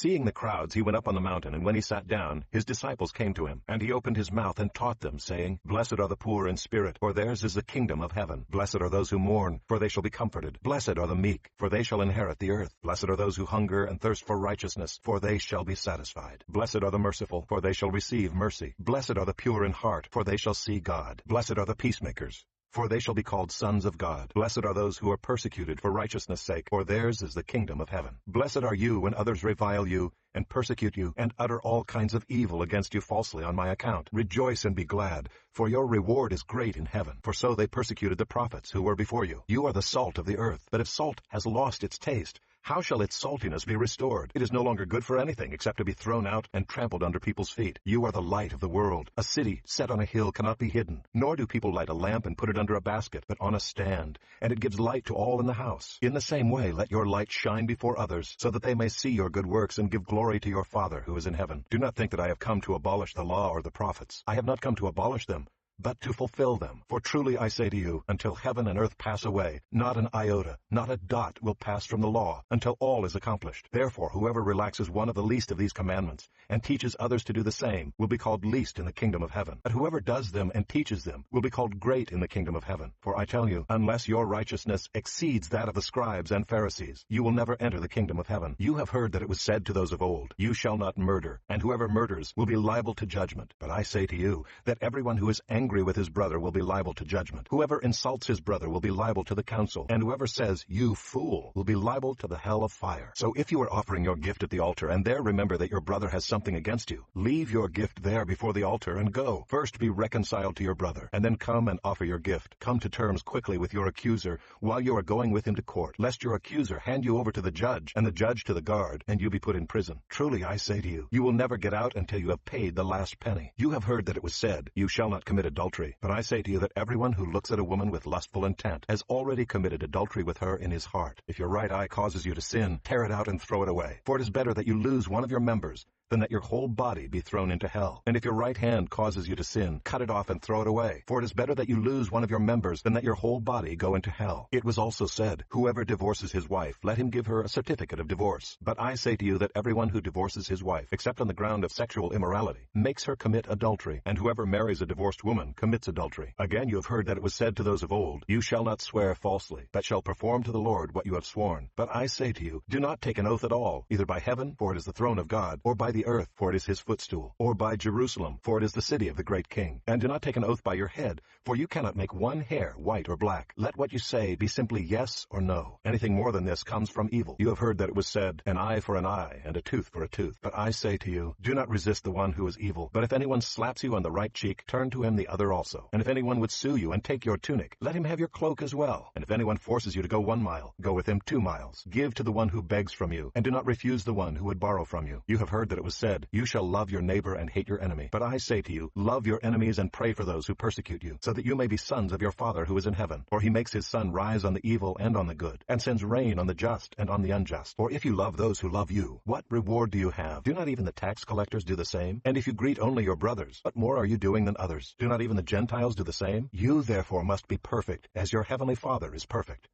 Seeing the crowds, he went up on the mountain, and when he sat down, his disciples came to him. And he opened his mouth and taught them, saying, Blessed are the poor in spirit, for theirs is the kingdom of heaven. Blessed are those who mourn, for they shall be comforted. Blessed are the meek, for they shall inherit the earth. Blessed are those who hunger and thirst for righteousness, for they shall be satisfied. Blessed are the merciful, for they shall receive mercy. Blessed are the pure in heart, for they shall see God. Blessed are the peacemakers, for they shall be called sons of God. Blessed are those who are persecuted for righteousness' sake, for theirs is the kingdom of heaven. Blessed are you when others revile you, and persecute you, and utter all kinds of evil against you falsely on my account. Rejoice and be glad, for your reward is great in heaven. For so they persecuted the prophets who were before you. You are the salt of the earth. But if salt has lost its taste, how shall its saltiness be restored? It is no longer good for anything except to be thrown out and trampled under people's feet. You are the light of the world. A city set on a hill cannot be hidden, nor do people light a lamp and put it under a basket, but on a stand, and it gives light to all in the house. In the same way, let your light shine before others, so that they may see your good works and give glory to your Father who is in heaven. Do not think that I have come to abolish the law or the prophets. I have not come to abolish them, but to fulfill them. For truly I say to you, until heaven and earth pass away, not an iota, not a dot will pass from the law, until all is accomplished. Therefore, whoever relaxes one of the least of these commandments, and teaches others to do the same, will be called least in the kingdom of heaven. But whoever does them and teaches them, will be called great in the kingdom of heaven. For I tell you, unless your righteousness exceeds that of the scribes and Pharisees, you will never enter the kingdom of heaven. You have heard that it was said to those of old, You shall not murder, and whoever murders will be liable to judgment. But I say to you, that everyone who is angry with his brother will be liable to judgment. Whoever insults his brother will be liable to the council, and whoever says, You fool, will be liable to the hell of fire. So if you are offering your gift at the altar, and there remember that your brother has something against you, leave your gift there before the altar and go. First be reconciled to your brother, and then come and offer your gift. Come to terms quickly with your accuser while you are going with him to court, lest your accuser hand you over to the judge, and the judge to the guard, and you be put in prison. Truly I say to you, you will never get out until you have paid the last penny. You have heard that it was said, You shall not commit adultery. But I say to you that everyone who looks at a woman with lustful intent has already committed adultery with her in his heart. If your right eye causes you to sin, tear it out and throw it away. For it is better that you lose one of your members than that your whole body be thrown into hell. And if your right hand causes you to sin, cut it off and throw it away. For it is better that you lose one of your members than that your whole body go into hell. It was also said, Whoever divorces his wife, let him give her a certificate of divorce. But I say to you that everyone who divorces his wife, except on the ground of sexual immorality, makes her commit adultery. And whoever marries a divorced woman commits adultery. Again you have heard that it was said to those of old, You shall not swear falsely, but shall perform to the Lord what you have sworn. But I say to you, do not take an oath at all, either by heaven, for it is the throne of God, or by the earth, for it is his footstool, or by Jerusalem, for it is the city of the great king. And do not take an oath by your head, for you cannot make one hair white or black. Let what you say be simply yes or no. Anything more than this comes from evil. You have heard that it was said, An eye for an eye, and a tooth for a tooth. But I say to you, do not resist the one who is evil. But if anyone slaps you on the right cheek, turn to him the other also. And if anyone would sue you and take your tunic, let him have your cloak as well. And if anyone forces you to go 1 mile, go with him 2 miles. Give to the one who begs from you, and do not refuse the one who would borrow from you. You have heard that it was said, You shall love your neighbor and hate your enemy. But I say to you, love your enemies and pray for those who persecute you, so that you may be sons of your Father who is in heaven. For he makes his sun rise on the evil and on the good, and sends rain on the just and on the unjust. For if you love those who love you, what reward do you have? Do not even the tax collectors do the same? And if you greet only your brothers, what more are you doing than others? Do not even the Gentiles do the same? You therefore must be perfect, as your heavenly Father is perfect.